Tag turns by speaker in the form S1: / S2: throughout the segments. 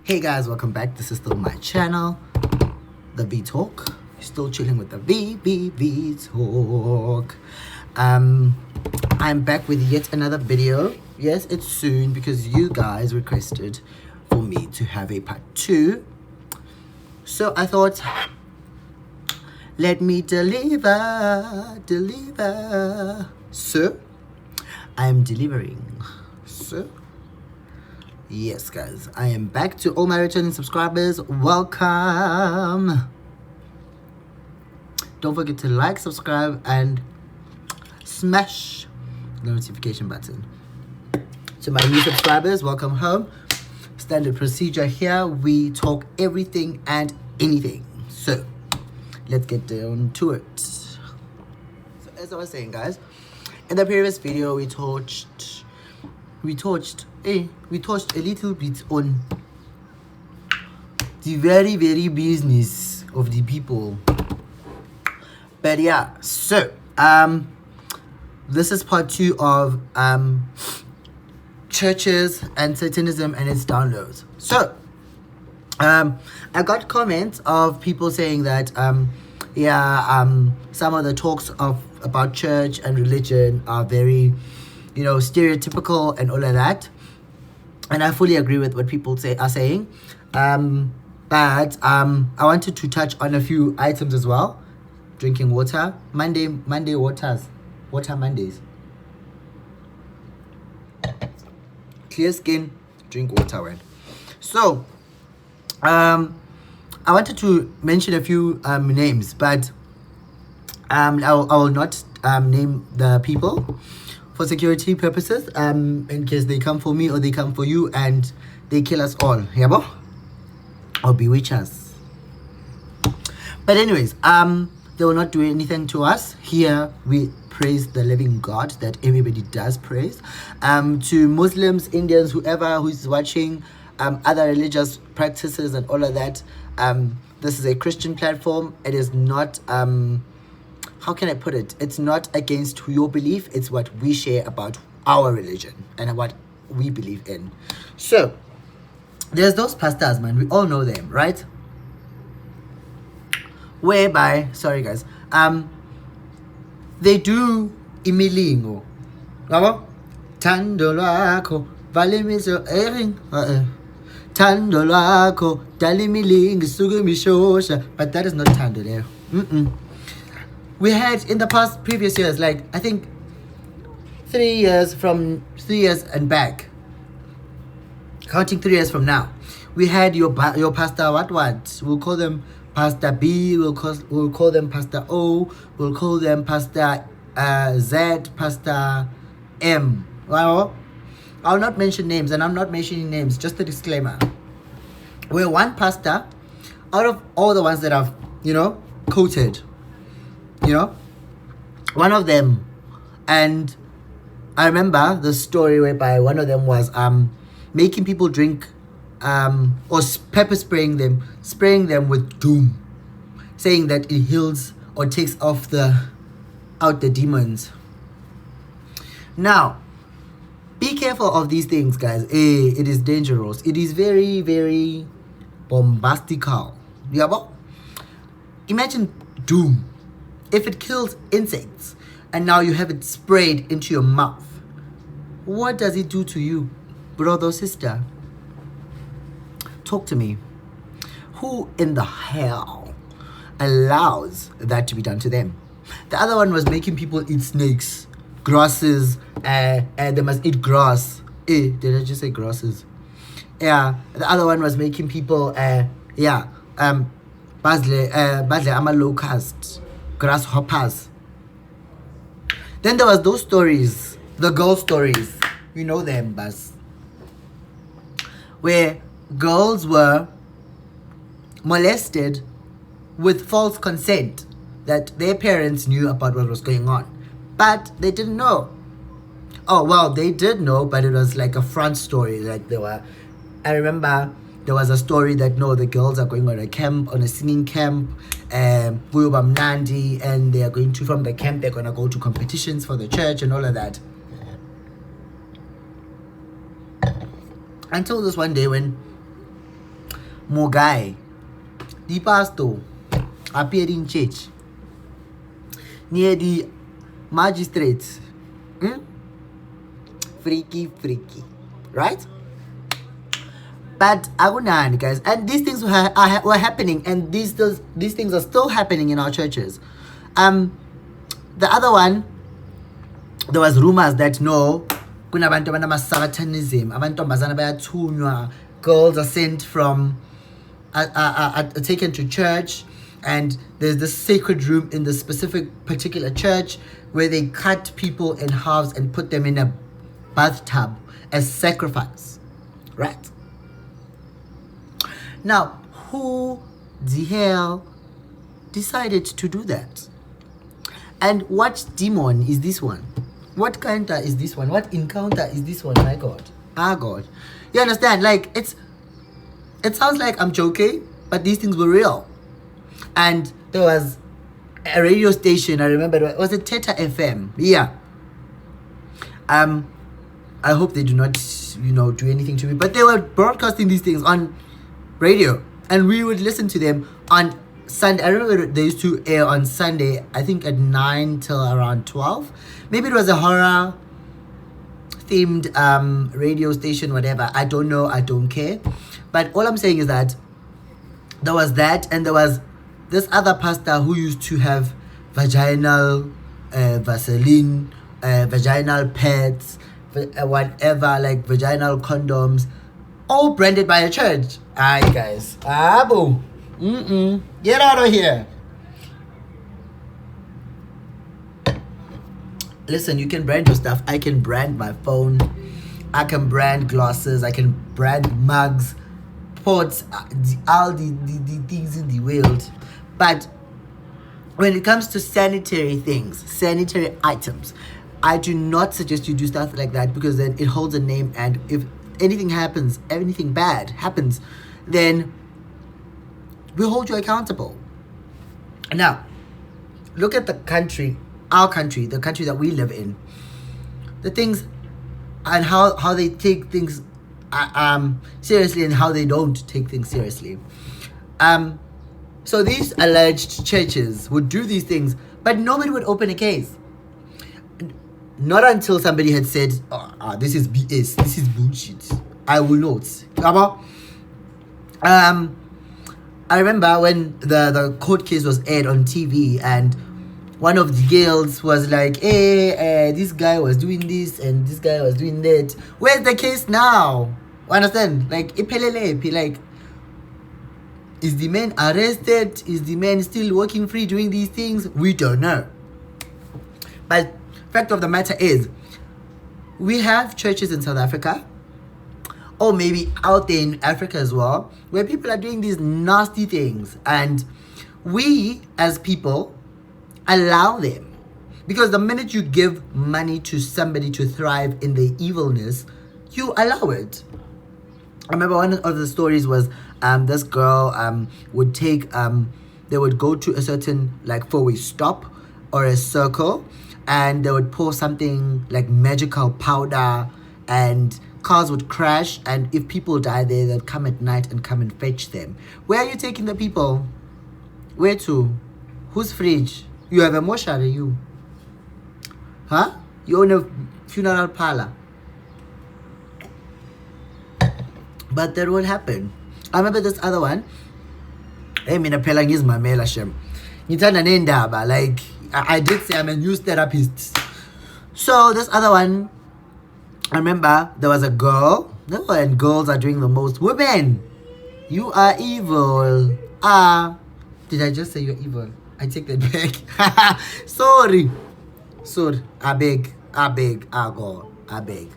S1: Hey guys, welcome back. This is still my channel, the V Talk. Still chilling with the V Talk. I'm back with yet another video. Yes, it's soon because you guys requested for me to have a part 2. So I thought, let me deliver. So I'm delivering. So yes, guys, I am back. To all my returning subscribers, welcome. Don't forget to like, subscribe, and smash the notification button. To my new subscribers, welcome home. Standard procedure here, we talk everything and anything. So let's get down to it. So as I was saying, guys, in the previous video we touched a little bit on the very business of the people. But yeah, so this is part 2 of churches and Satanism and its downloads. So I got comments of people saying that some of the talks about church and religion are very, stereotypical and all of that. And I fully agree with what people are saying. But I wanted to touch on a few items as well. Drinking water. Monday Water Mondays. Clear skin, drink water, right? So, I wanted to mention a few names, but I will not name the people for security purposes, in case they come for me or they come for you and they kill us all, yabo? Or bewitch us. But anyways, they will not do anything to us. Here we praise the living God that everybody does praise. To Muslims, Indians, who's watching, other religious practices and all of that, this is a Christian platform. It is not how can I put it? It's not against your belief. It's what we share about our religion and what we believe in. So there's those pastors, man. We all know them, right? Whereby, sorry guys, they do imilingo. Tando lwakho valimizo ering tando lwakho dalimilingo sugumishosha. But that is not tando there. We had in the previous years, like I think 3 years and back, counting 3 years from now, we had your pastor what we'll call them Pastor B, we'll call them Pastor O, we'll call them Pastor Z, Pastor M. Well, I'll not mention names, and I'm not mentioning names, just a disclaimer. We're one pastor out of all the ones that I've quoted, one of them. And I remember the story whereby one of them was making people drink or pepper spraying them with doom, saying that it heals or takes out the demons. Now, be careful of these things, guys. It is dangerous. It is very, very bombastical. Imagine doom. If it kills insects and now you have it sprayed into your mouth, what does it do to you, brother or sister? Talk to me. Who in the hell allows that to be done to them? The other one was making people eat snakes, grasses, and they must eat grass. Did I just say grasses? Yeah. The other one was making people badle ama locusts, grasshoppers. Then there was those stories, the girl stories. You know them, bus, where girls were molested with false consent, that their parents knew about what was going on, but they didn't know. Oh well, they did know, but it was like a front story. Like I remember there was a story that the girls are going on a singing camp, and they are going to, from the camp, they're gonna go to competitions for the church and all of that. Until this one day when more guy, the pastor appeared in church near the magistrates. Freaky, right? But agunani, guys, and these things were happening, and these things are still happening in our churches. The other one, there was rumors that no, kunabantu Satanism, amantombazana bayathunywa, girls are sent from are taken to church, and there's this sacred room in the specific particular church where they cut people in halves and put them in a bathtub as sacrifice, right? Now, who the hell decided to do that? And what demon is this one? What counter is this one? What encounter is this one? My God. Ah, God. You understand? Like, it sounds like I'm joking, but these things were real. And there was a radio station, I remember, was it Theta FM? Yeah. I hope they do not, do anything to me. But they were broadcasting these things on radio, and we would listen to them on Sunday. I remember they used to air on Sunday, I think at 9 till around 12. Maybe it was a horror themed radio station, whatever. I don't know. I don't care. But all I'm saying is that there was that, and there was this other pastor who used to have vaginal Vaseline, vaginal pads, whatever, like vaginal condoms, all branded by a church. Aye, guys. Boo. Get out of here. Listen, you can brand your stuff. I can brand my phone. I can brand glasses. I can brand mugs, pots, all the things in the world. But when it comes to sanitary things, sanitary items, I do not suggest you do stuff like that, because then it holds a name, and if anything happens, anything bad happens, then we hold you accountable. Now, look at the country, our country, the country that we live in. The things and how they take things seriously, and how they don't take things seriously. So these alleged churches would do these things, but nobody would open a case. Not until somebody had said, this is BS, this is bullshit. I will not. I remember when the court case was aired on TV, and one of the girls was like, hey, this guy was doing this and this guy was doing that. Where's the case now? Understand? Like, is the man arrested? Is the man still working free doing these things? We don't know. But fact of the matter is, we have churches in South Africa, or maybe out there in Africa as well, where people are doing these nasty things, and we as people allow them. Because the minute you give money to somebody to thrive in their evilness, you allow it. I remember one of the stories was this girl would take they would go to a certain like four-way stop or a circle, and they would pour something like magical powder, and cars would crash, and if people die there, they'd come at night and come and fetch them. Where are you taking the people? Where to? Whose fridge? You have a mortuary, you? Huh? You own a funeral parlor. But that won't happen. I remember this other one. Hey, mina phela ngizimamela shem. Ngithanda nendaba, like I did say I'm a news therapist. So this other one, I remember there was a girl. No, and girls are doing the most. Women, you are evil. Did I just say you're evil? I take that back. Sorry. I beg. God, I beg.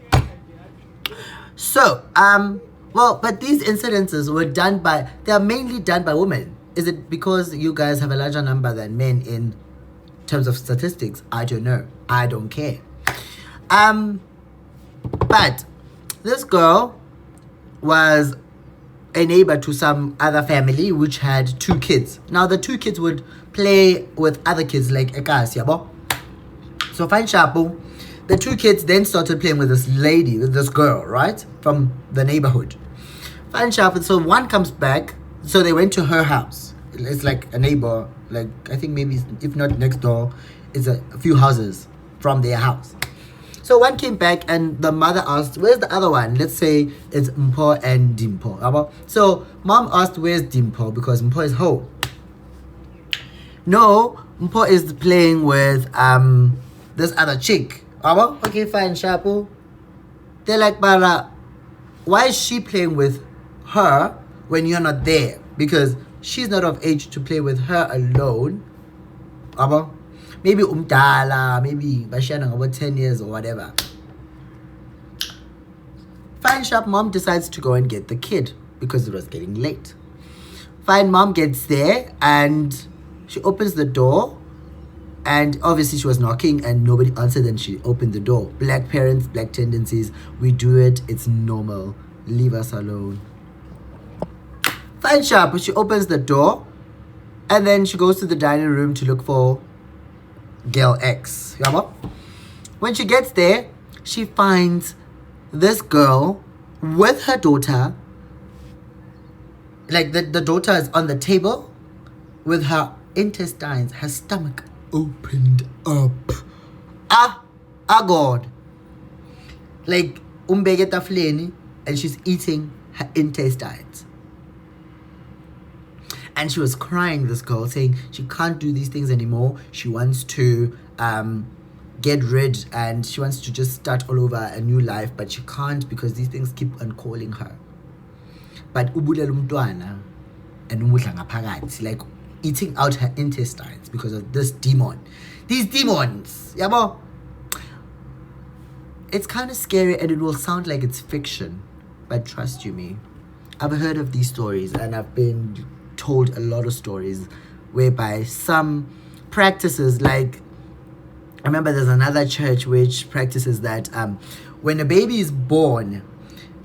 S1: So, well, but these incidences were they are mainly done by women. Is it because you guys have a larger number than men in terms of statistics? I don't know. I don't care. But this girl was a neighbor to some other family which had 2 kids. Now the 2 kids would play with other kids like ekas, yabo. So fine shabu. The 2 kids then started playing with this girl, right? From the neighborhood. Fine shabu. So one comes back So they went to her house. It's like a neighbor, like I think maybe if not next door, it's a few houses from their house. So one came back and the mother asked, where's the other one? Let's say it's Mpho and Dimpho. So mom asked, where's Dimpho? Because Mpho is home. No, Mpho is playing with this other chick. Okay, fine, Shapu. They're like, but why is she playing with her when you're not there? Because she's not of age to play with her alone. Maybe umdala, maybe bashana about 10 years or whatever. Fine, sharp mom decides to go and get the kid because it was getting late. Fine, mom gets there and she opens the door, and obviously she was knocking and nobody answered, and she opened the door. Black parents, black tendencies, we do it, it's normal, leave us alone. Fine, sharp, she opens the door and then she goes to the dining room to look for girl X. When she gets there, she finds this girl with her daughter. Like the daughter is on the table with her intestines, her stomach opened up. God. Like umbegeta fleni, and she's eating her intestines. And she was crying, this girl, saying she can't do these things anymore. She wants to get rid, and she wants to just start all over a new life, but she can't because these things keep on calling her. But ubulela umntwana and umudla ngaphakathi, like eating out her intestines because of this demon. These demons, yabo. It's kind of scary and it will sound like it's fiction, but trust you me, I've heard of these stories and I've been told a lot of stories whereby some practices, like I remember there's another church which practices that when a baby is born,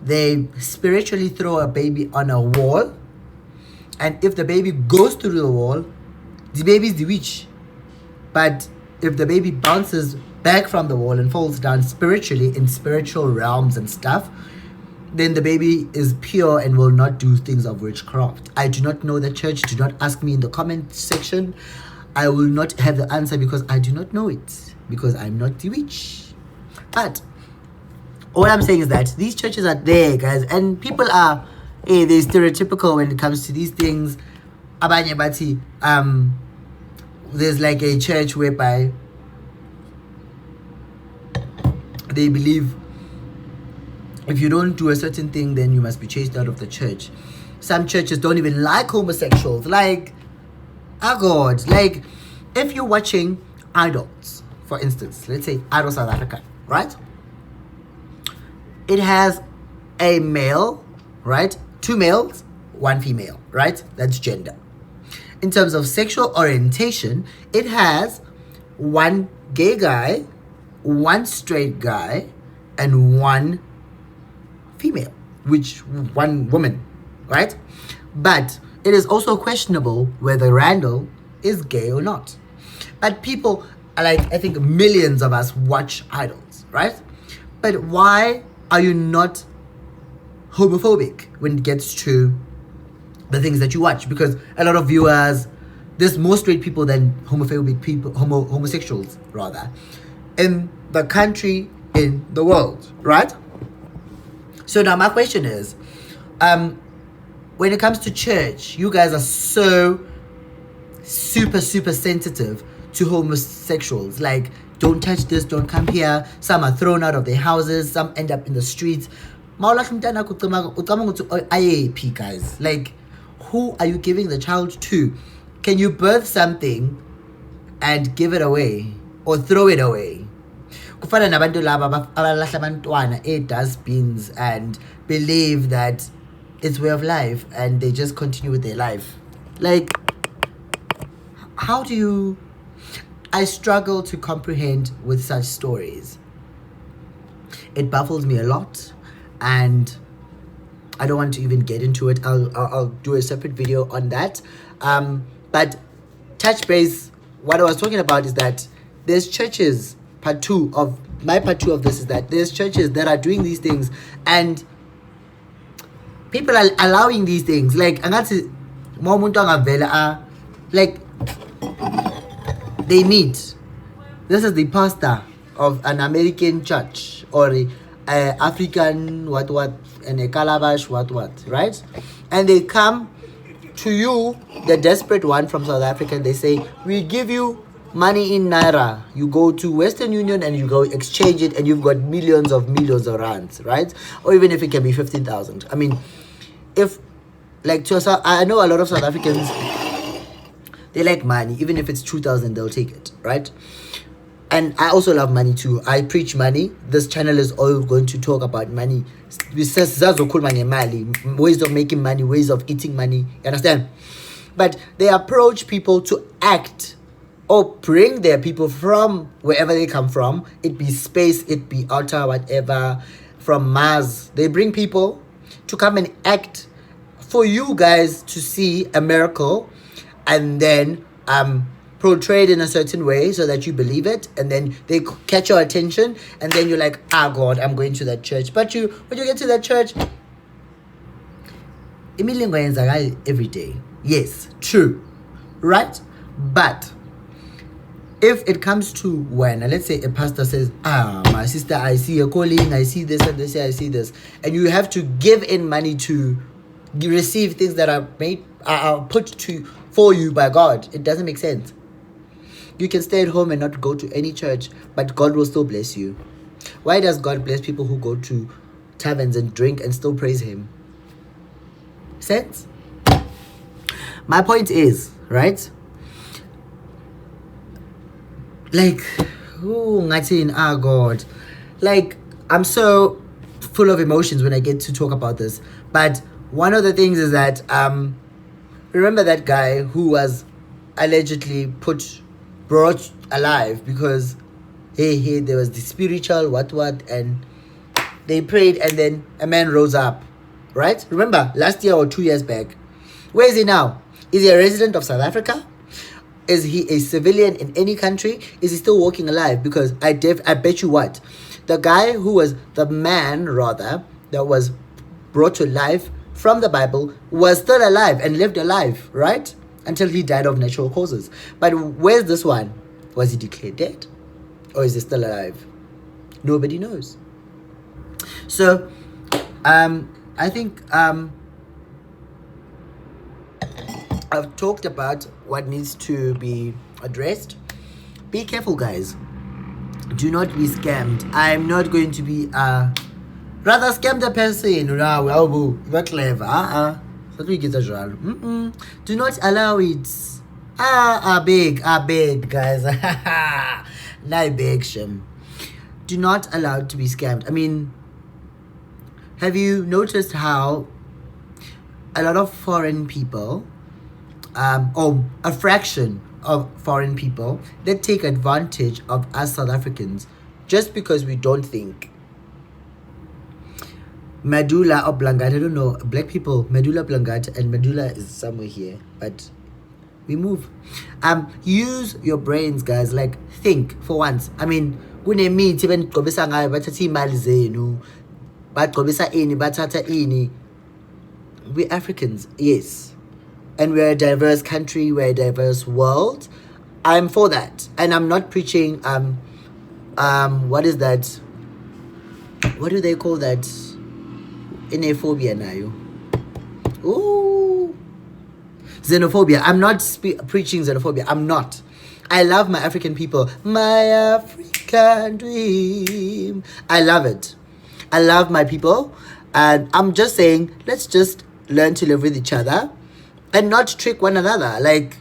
S1: they spiritually throw a baby on a wall, and if the baby goes through the wall, the baby is the witch. But if the baby bounces back from the wall and falls down spiritually in spiritual realms and stuff, then the baby is pure and will not do things of witchcraft. I do not know the church. Do not ask me in the comment section. I will not have the answer because I do not know it, because I'm not the witch. But all I'm saying is that these churches are there, guys, and people are they're stereotypical when it comes to these things. Abanye bati, there's like a church whereby they believe if you don't do a certain thing, then you must be chased out of the church. Some churches don't even like homosexuals. Like, God, like if you're watching Idols, for instance, let's say Idol South Africa, right? It has a male, right? 2 males, 1 female, right? That's gender. In terms of sexual orientation, it has 1 gay guy, 1 straight guy, and 1 female, which 1 woman, right? But it is also questionable whether Randall is gay or not. But people, like I think millions of us watch Idols, right? But why are you not homophobic when it gets to the things that you watch? Because a lot of viewers, there's more straight people than homophobic people, homosexuals rather, in the country, in the world, right? So now my question is, when it comes to church, you guys are so super sensitive to homosexuals. Like, don't touch this, don't come here. Some are thrown out of their houses, some end up in the streets. Guys, like, who are you giving the child to? Can you birth something and give it away or throw it away? Kufana nabantu laba abalahla abantwana e-dustbins and believe that it's way of life and they just continue with their life. Like, how do you... I struggle to comprehend with such stories. It baffles me a lot, and I don't want to even get into it. I'll do a separate video on that. But touch base, what I was talking about is that there's churches, part two of this is that there's churches that are doing these things and people are allowing these things. Like, like they meet. This is the pastor of an American church or a African what and a calabash what, right? And they come to you, the desperate one from South Africa. They say, we give you money in Naira. You go to Western Union and you go exchange it and you've got millions of rands, right? Or even if it can be 15,000. I mean, if like I know a lot of South Africans, they like money. Even if it's 2,000, they'll take it, right? And I also love money too. I preach money. This channel is all going to talk about money. Ways of making money, ways of eating money. You understand? But they approach people to act or bring their people from wherever they come from. It be space, it be outer, whatever, from Mars. They bring people to come and act for you guys to see a miracle, and then portrayed in a certain way so that you believe it, and then they catch your attention, and then you're like, God, I'm going to that church. But when you get to that church, every day. Yes, true, right? But if it comes to when, let's say a pastor says, my sister, I see a calling, I see this and this, I see this, and you have to give in money to receive things that are put for you by God, it doesn't make sense. You can stay at home and not go to any church, but God will still bless you. Why does God bless people who go to taverns and drink and still praise Him? Sense? My point is, right? Like, God. Like, I'm so full of emotions when I get to talk about this. But one of the things is that, remember that guy who was allegedly brought alive because there was the spiritual what and they prayed and then a man rose up, right? Remember last year or 2 years back. Where is he now? Is he a resident of South Africa? Is he a civilian in any country? Is he still walking alive? Because I bet you what, the guy who was the man rather that was brought to life from the Bible was still alive and lived a life, right? Until he died of natural causes. But where's this one? Was he declared dead? Or is he still alive? Nobody knows. So, I think I've talked about what needs to be addressed. Be careful, guys. Do not be scammed. I'm not going to be rather scam the person. You're clever. Do not allow it. I beg, guys. I beg, Shem. Do not allow it to be scammed. I mean, have you noticed how a lot of foreign people, or a fraction of foreign people, that take advantage of us South Africans just because we don't think? Medulla oblongata, I don't know, black people, medulla oblongata, and medulla is somewhere here, but we move. Use your brains, guys. Like, think for once. I mean, we're Africans, yes, and we're a diverse country, we're a diverse world. I'm for that, and I'm not preaching what is that? What do they call that? Xenophobia now. Ooh, xenophobia. I'm not preaching xenophobia. I'm not. I love my African people. My African dream. I love it. I love my people, and I'm just saying, let's just learn to live with each other and not trick one another. Like,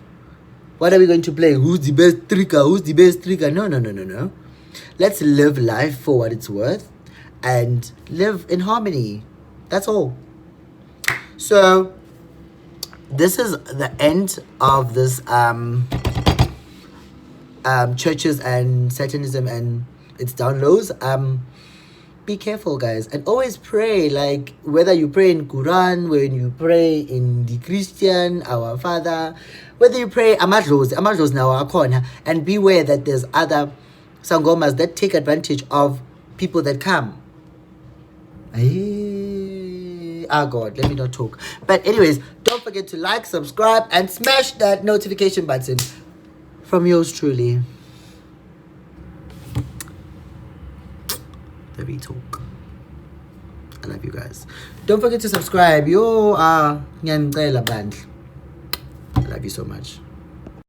S1: what are we going to play? Who's the best tricker? Who's the best tricker? No. Let's live life for what it's worth and live in harmony. That's all. So this is the end of this churches and Satanism and its downloads. Be careful, guys, and always pray. Like, whether you pray in Quran, when you pray in the Christian, our Father, whether you pray amadlos now our corner, and beware that there's other sangomas that take advantage of people that come. God, let me not talk. But anyways, don't forget to like, subscribe, and smash that notification button. From yours truly, the talk. I love you guys. Don't forget to subscribe. I love you so much.